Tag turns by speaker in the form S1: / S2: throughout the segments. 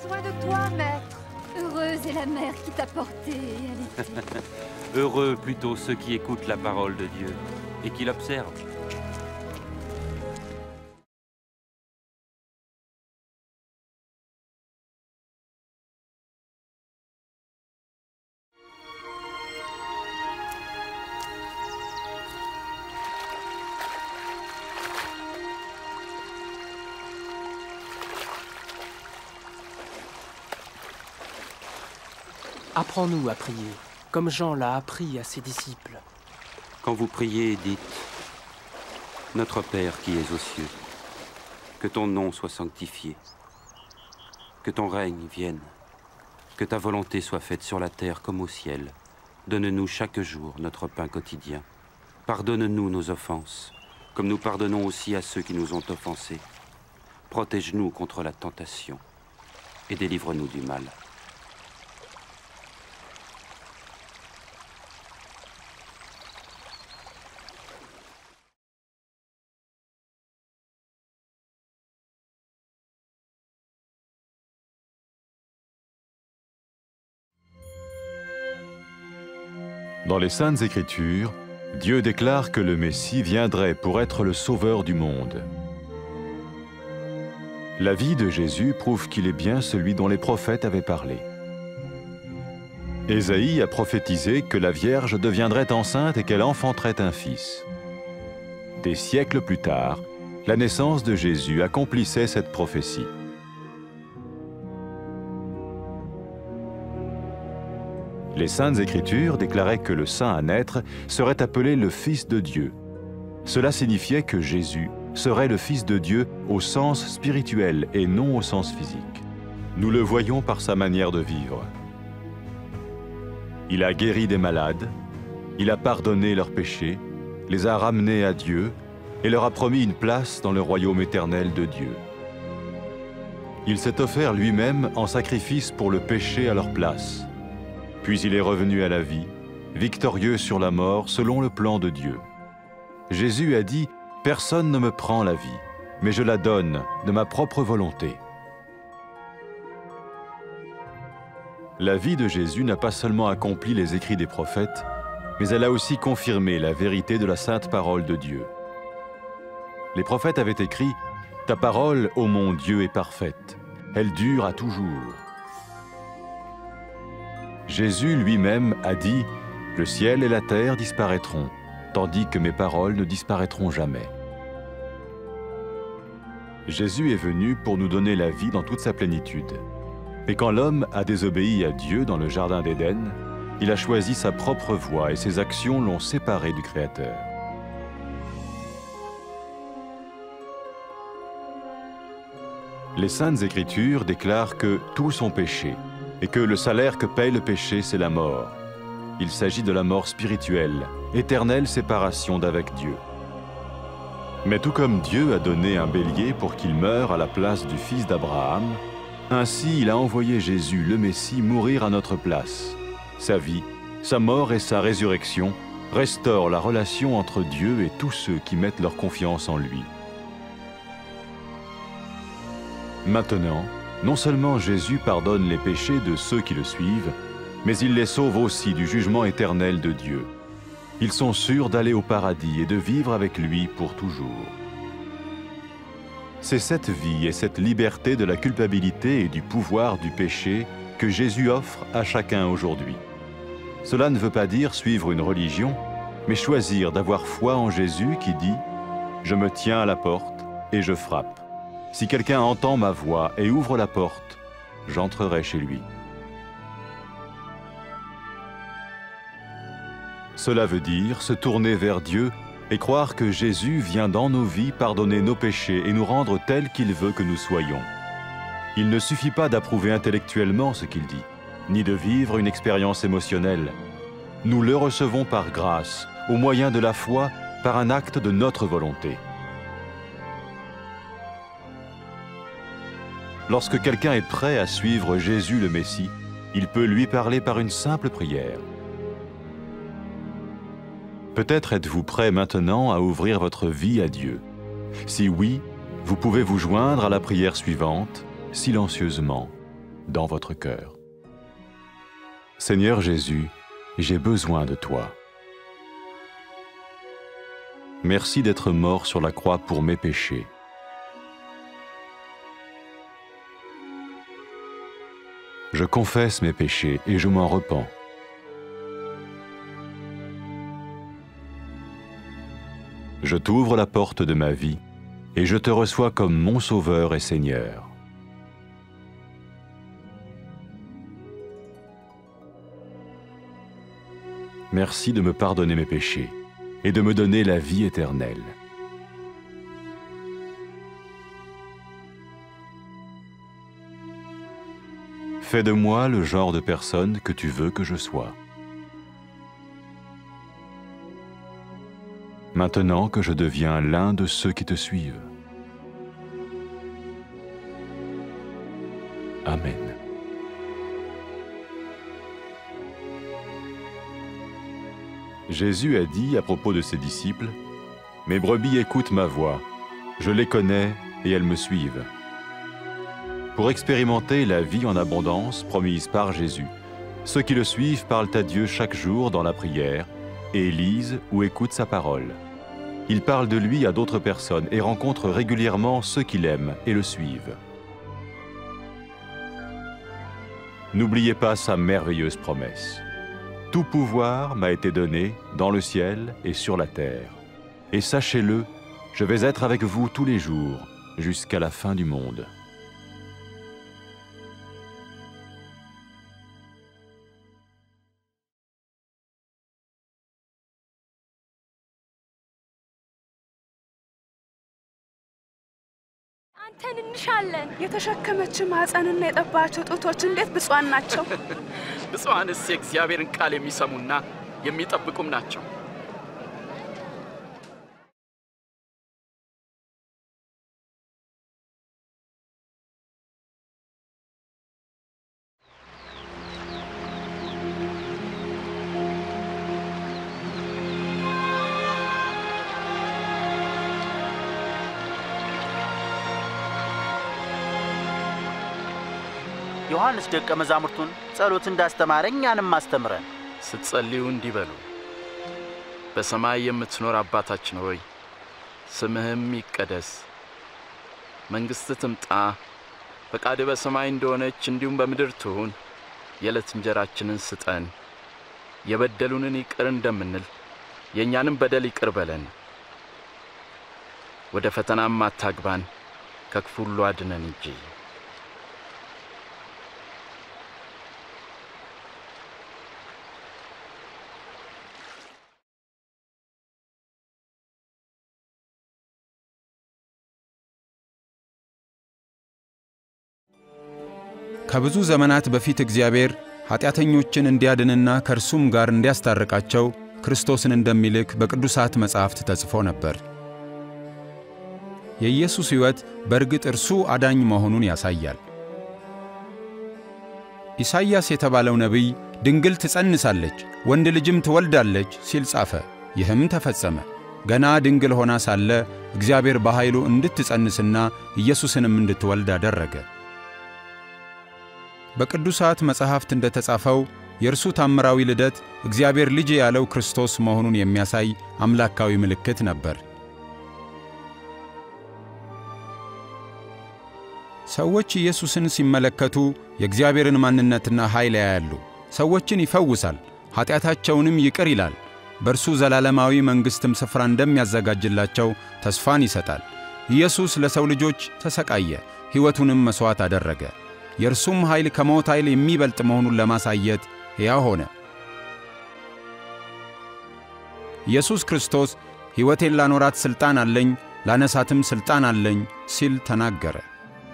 S1: soin de toi, maître. Heureuse est la mère qui t'a porté et allaité.
S2: Heureux plutôt ceux qui écoutent la parole de Dieu et qui l'observent.
S3: Apprends-nous à prier, comme Jean l'a appris à ses disciples.
S2: Quand vous priez, dites « Notre Père qui es aux cieux, que ton nom soit sanctifié, que ton règne vienne, que ta volonté soit faite sur la terre comme au ciel. Donne-nous chaque jour notre pain quotidien. Pardonne-nous nos offenses, comme nous pardonnons aussi à ceux qui nous ont offensés. Protège-nous contre la tentation et délivre-nous du mal. »
S4: Dans les Saintes Écritures, Dieu déclare que le Messie viendrait pour être le sauveur du monde. La vie de Jésus prouve qu'il est bien celui dont les prophètes avaient parlé. Ésaïe a prophétisé que la Vierge deviendrait enceinte et qu'elle enfanterait un fils. Des siècles plus tard, la naissance de Jésus accomplissait cette prophétie. Les Saintes Écritures déclaraient que le saint à naître serait appelé le Fils de Dieu. Cela signifiait que Jésus serait le Fils de Dieu au sens spirituel et non au sens physique. Nous le voyons par sa manière de vivre. Il a guéri des malades, il a pardonné leurs péchés, les a ramenés à Dieu et leur a promis une place dans le royaume éternel de Dieu. Il s'est offert lui-même en sacrifice pour le péché à leur place. Puis il est revenu à la vie, victorieux sur la mort selon le plan de Dieu. Jésus a dit « Personne ne me prend la vie, mais je la donne de ma propre volonté. » La vie de Jésus n'a pas seulement accompli les écrits des prophètes, mais elle a aussi confirmé la vérité de la sainte parole de Dieu. Les prophètes avaient écrit « Ta parole, ô mon Dieu, est parfaite, elle dure à toujours. » Jésus lui-même a dit « Le ciel et la terre disparaîtront, tandis que mes paroles ne disparaîtront jamais. » Jésus est venu pour nous donner la vie dans toute sa plénitude. Et quand l'homme a désobéi à Dieu dans le jardin d'Éden, il a choisi sa propre voie et ses actions l'ont séparé du Créateur. Les Saintes Écritures déclarent que tous sont péchés et que le salaire que paye le péché, c'est la mort. Il s'agit de la mort spirituelle, éternelle séparation d'avec Dieu. Mais tout comme Dieu a donné un bélier pour qu'il meure à la place du fils d'Abraham, ainsi il a envoyé Jésus, le Messie, mourir à notre place. Sa vie, sa mort et sa résurrection restaurent la relation entre Dieu et tous ceux qui mettent leur confiance en lui. Maintenant, non seulement Jésus pardonne les péchés de ceux qui le suivent, mais il les sauve aussi du jugement éternel de Dieu. Ils sont sûrs d'aller au paradis et de vivre avec lui pour toujours. C'est cette vie et cette liberté de la culpabilité et du pouvoir du péché que Jésus offre à chacun aujourd'hui. Cela ne veut pas dire suivre une religion, mais choisir d'avoir foi en Jésus qui dit « Je me tiens à la porte et je frappe. Si quelqu'un entend ma voix et ouvre la porte, j'entrerai chez lui. » Cela veut dire se tourner vers Dieu et croire que Jésus vient dans nos vies pardonner nos péchés et nous rendre tels qu'il veut que nous soyons. Il ne suffit pas d'approuver intellectuellement ce qu'il dit, ni de vivre une expérience émotionnelle. Nous le recevons par grâce, au moyen de la foi, par un acte de notre volonté. Lorsque quelqu'un est prêt à suivre Jésus le Messie, il peut lui parler par une simple prière. Peut-être êtes-vous prêt maintenant à ouvrir votre vie à Dieu. Si oui, vous pouvez vous joindre à la prière suivante, silencieusement. dans votre cœur. Seigneur Jésus, j'ai besoin de toi. Merci d'être mort sur la croix pour mes péchés. Je confesse mes péchés et je m'en repens. Je t'ouvre la porte de ma vie et je te reçois comme mon Sauveur et Seigneur. Merci de me pardonner mes péchés et de me donner la vie éternelle. Fais de moi le genre de personne que tu veux que je sois. Maintenant que je deviens l'un de ceux qui te suivent. Amen. Jésus a dit à propos de ses disciples, « Mes brebis écoutent ma voix, je les connais et elles me suivent. » Pour expérimenter la vie en abondance promise par Jésus, ceux qui le suivent parlent à Dieu chaque jour dans la prière et lisent ou écoutent sa parole. Ils parlent de lui à d'autres personnes et rencontrent régulièrement ceux qui l'aiment et le suivent. N'oubliez pas sa merveilleuse promesse. Tout pouvoir m'a été donné dans le ciel et sur la terre. Et sachez-le, je vais être avec vous tous les jours, jusqu'à la fin du monde.
S5: አንተን እንሻለን የተሸከመች ማህፀንና የጠባቸው ጡቶች እንዴት ብፁዓን ናቸው
S6: ብፁዓንስ የእግዚአብሔርን ቃል የሚሰሙና የሚጠብቁም ናቸው
S7: ዮሐንስ ደቀ መዛሙርቱን ጸሎት እንዳስተማረኝ እኛንም አስተምረን
S6: ስትጸልዩ እንዲበሉ በሰማይ የምትኖር አባታችን ሆይ ስምህም ይቀደስ መንግሥትህ ትምጣ ፈቃድህ በሰማይ እንደሆነች እንዲሁም በምድር ትሁን የዕለት እንጀራችንን ስጠን የበደሉንን ይቅር እንደምንል የእኛንም በደል ይቅር በለን ወደ ፈተናም አታግባን ከክፉ ሁሉ አድነን እንጂ
S8: ከብዙ ዘመናት በፊት እግዚአብሔር ኃጢአተኞችን እንዲያድንና ከእርሱም ጋር እንዲያስታርቃቸው ክርስቶስን እንደሚልክ በቅዱሳት መጻሕፍት ተጽፎ ነበር። የኢየሱስ ሕይወት በእርግጥ እርሱ አዳኝ መሆኑን ያሳያል። ኢሳይያስ የተባለው ነቢይ ድንግል ትጸንሳለች፣ ወንድ ልጅም ትወልዳለች ሲል ጻፈ። ይህም ተፈጸመ። ገና ድንግል ሆና ሳለ እግዚአብሔር በኃይሉ እንድትጸንስና ኢየሱስንም እንድትወልድ አደረገ። በቅዱሳት መጻሕፍት እንደተጻፈው የእርሱ ታምራዊ ልደት እግዚአብሔር ልጅ ያለው ክርስቶስ መሆኑን የሚያሳይ አምላካዊ ምልክት ነበር። ሰዎች ኢየሱስን ሲመለከቱ የእግዚአብሔርን ማንነትና ኃይል ያያሉ። ሰዎችን ይፈውሳል፣ ኃጢአታቸውንም ይቅር ይላል። በእርሱ ዘላለማዊ መንግሥትም ስፍራ እንደሚያዘጋጅላቸው ተስፋን ይሰጣል። ኢየሱስ ለሰው ልጆች ተሰቃየ፣ ሕይወቱንም መሥዋዕት አደረገ። የእርሱም ኃይል ከሞት ኃይል የሚበልጥ መሆኑን ለማሳየት ሕያው ሆነ። ኢየሱስ ክርስቶስ ሕይወቴን ላኖራት ሥልጣን አለኝ፣ ላነሳትም ሥልጣን አለኝ ሲል ተናገረ።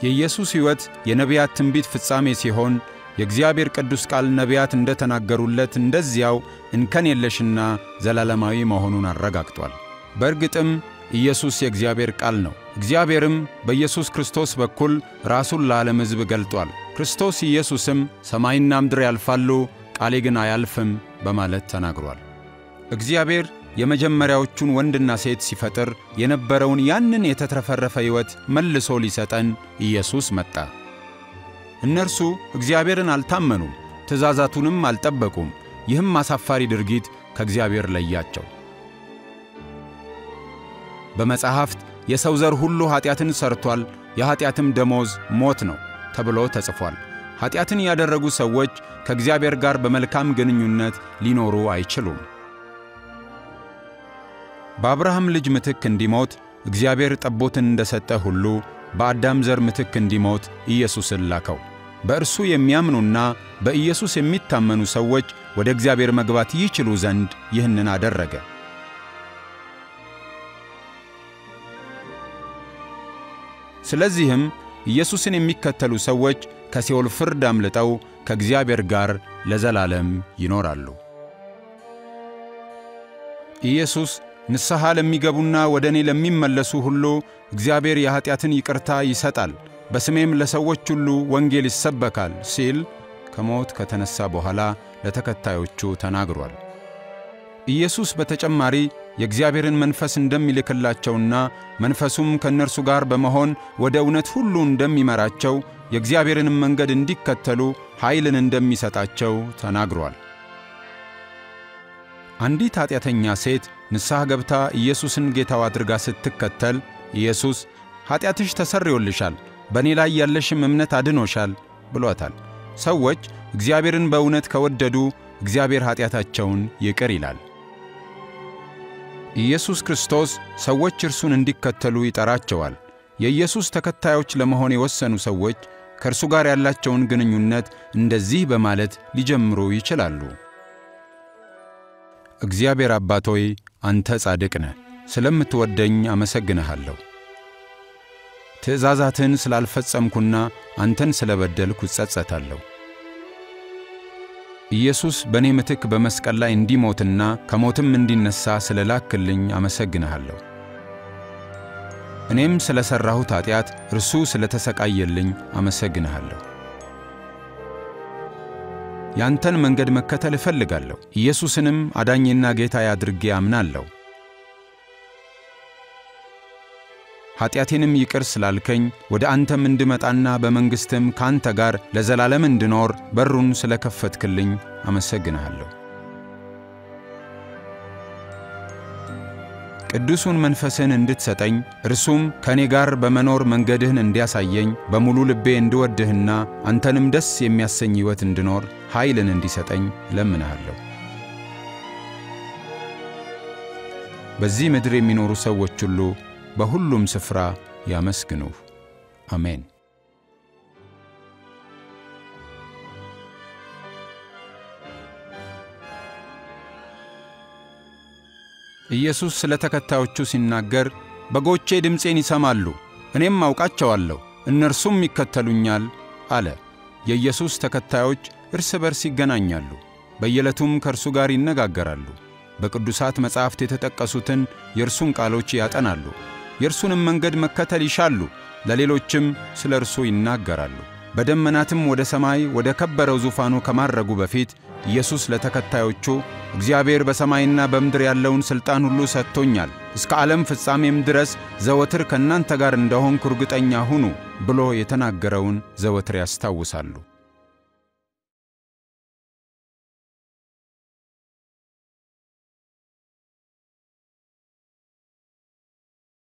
S8: የኢየሱስ ሕይወት የነቢያት ትንቢት ፍጻሜ ሲሆን የእግዚአብሔር ቅዱስ ቃል ነቢያት እንደተናገሩለት እንደዚያው እንከን የለሽና ዘላለማዊ መሆኑን አረጋግጧል። በእርግጥም ኢየሱስ የእግዚአብሔር ቃል ነው። እግዚአብሔርም በኢየሱስ ክርስቶስ በኩል ራሱን ለዓለም ሕዝብ ገልጧል። ክርስቶስ ኢየሱስም ሰማይና ምድር ያልፋሉ፣ ቃሌ ግን አያልፍም በማለት ተናግሯል። እግዚአብሔር የመጀመሪያዎቹን ወንድና ሴት ሲፈጥር የነበረውን ያንን የተትረፈረፈ ሕይወት መልሶ ሊሰጠን ኢየሱስ መጣ። እነርሱ እግዚአብሔርን አልታመኑም፣ ትእዛዛቱንም አልጠበቁም። ይህም አሳፋሪ ድርጊት ከእግዚአብሔር ለያቸው። በመጽሐፍት የሰው ዘር ሁሉ ኃጢአትን ሰርቷል፣ የኃጢአትም ደሞዝ ሞት ነው ተብሎ ተጽፏል። ኃጢአትን ያደረጉ ሰዎች ከእግዚአብሔር ጋር በመልካም ግንኙነት ሊኖሩ አይችሉም። በአብርሃም ልጅ ምትክ እንዲሞት እግዚአብሔር ጠቦትን እንደሰጠ ሁሉ በአዳም ዘር ምትክ እንዲሞት ኢየሱስን ላከው። በእርሱ የሚያምኑና በኢየሱስ የሚታመኑ ሰዎች ወደ እግዚአብሔር መግባት ይችሉ ዘንድ ይህንን አደረገ። ስለዚህም ኢየሱስን የሚከተሉ ሰዎች ከሲኦል ፍርድ አምልጠው ከእግዚአብሔር ጋር ለዘላለም ይኖራሉ። ኢየሱስ ንስሐ ለሚገቡና ወደ እኔ ለሚመለሱ ሁሉ እግዚአብሔር የኃጢአትን ይቅርታ ይሰጣል፣ በስሜም ለሰዎች ሁሉ ወንጌል ይሰበካል ሲል ከሞት ከተነሳ በኋላ ለተከታዮቹ ተናግሯል። ኢየሱስ በተጨማሪ የእግዚአብሔርን መንፈስ እንደሚልክላቸውና መንፈሱም ከእነርሱ ጋር በመሆን ወደ እውነት ሁሉ እንደሚመራቸው የእግዚአብሔርንም መንገድ እንዲከተሉ ኃይልን እንደሚሰጣቸው ተናግሯል። አንዲት ኃጢአተኛ ሴት ንስሐ ገብታ ኢየሱስን ጌታዋ አድርጋ ስትከተል ኢየሱስ ኃጢአትሽ ተሰርዮልሻል፣ በእኔ ላይ ያለሽም እምነት አድኖሻል ብሏታል። ሰዎች እግዚአብሔርን በእውነት ከወደዱ እግዚአብሔር ኃጢአታቸውን ይቅር ይላል። ኢየሱስ ክርስቶስ ሰዎች እርሱን እንዲከተሉ ይጠራቸዋል። የኢየሱስ ተከታዮች ለመሆን የወሰኑ ሰዎች ከእርሱ ጋር ያላቸውን ግንኙነት እንደዚህ በማለት ሊጀምሩ ይችላሉ። እግዚአብሔር አባት ሆይ፣ አንተ ጻድቅ ነህ፣ ስለምትወደኝ አመሰግንሃለሁ። ትእዛዛትን ስላልፈጸምኩና አንተን ስለበደልኩ እጸጸታለሁ። ኢየሱስ በእኔ ምትክ በመስቀል ላይ እንዲሞትና ከሞትም እንዲነሣ ስለላክልኝ አመሰግንሃለሁ። እኔም ስለ ሠራሁት ኃጢአት እርሱ ስለ ተሰቃየልኝ አመሰግንሃለሁ። ያንተን መንገድ መከተል እፈልጋለሁ። ኢየሱስንም አዳኜና ጌታዬ አድርጌ አምናለሁ። ኃጢአቴንም ይቅር ስላልከኝ ወደ አንተም እንድመጣና በመንግሥትም ካንተ ጋር ለዘላለም እንድኖር በሩን ስለከፈትክልኝ አመሰግንሃለሁ። ቅዱሱን መንፈስን እንድትሰጠኝ እርሱም ከኔ ጋር በመኖር መንገድህን እንዲያሳየኝ በሙሉ ልቤ እንድወድህና አንተንም ደስ የሚያሰኝ ሕይወት እንድኖር ኃይልን እንዲሰጠኝ እለምንሃለሁ። በዚህ ምድር የሚኖሩ ሰዎች ሁሉ በሁሉም ስፍራ ያመስግኑህ። አሜን። ኢየሱስ ስለ ተከታዮቹ ሲናገር በጎቼ ድምፄን ይሰማሉ፣ እኔም አውቃቸዋለሁ፣ እነርሱም ይከተሉኛል አለ። የኢየሱስ ተከታዮች እርስ በርስ ይገናኛሉ፣ በየዕለቱም ከእርሱ ጋር ይነጋገራሉ። በቅዱሳት መጻሕፍት የተጠቀሱትን የእርሱን ቃሎች ያጠናሉ፣ የእርሱንም መንገድ መከተል ይሻሉ፣ ለሌሎችም ስለ እርሱ ይናገራሉ። በደመናትም ወደ ሰማይ ወደ ከበረው ዙፋኑ ከማረጉ በፊት ኢየሱስ ለተከታዮቹ እግዚአብሔር በሰማይና በምድር ያለውን ሥልጣን ሁሉ ሰጥቶኛል፣ እስከ ዓለም ፍጻሜም ድረስ ዘወትር ከእናንተ ጋር እንደሆንኩ እርግጠኛ ሁኑ ብሎ የተናገረውን ዘወትር ያስታውሳሉ።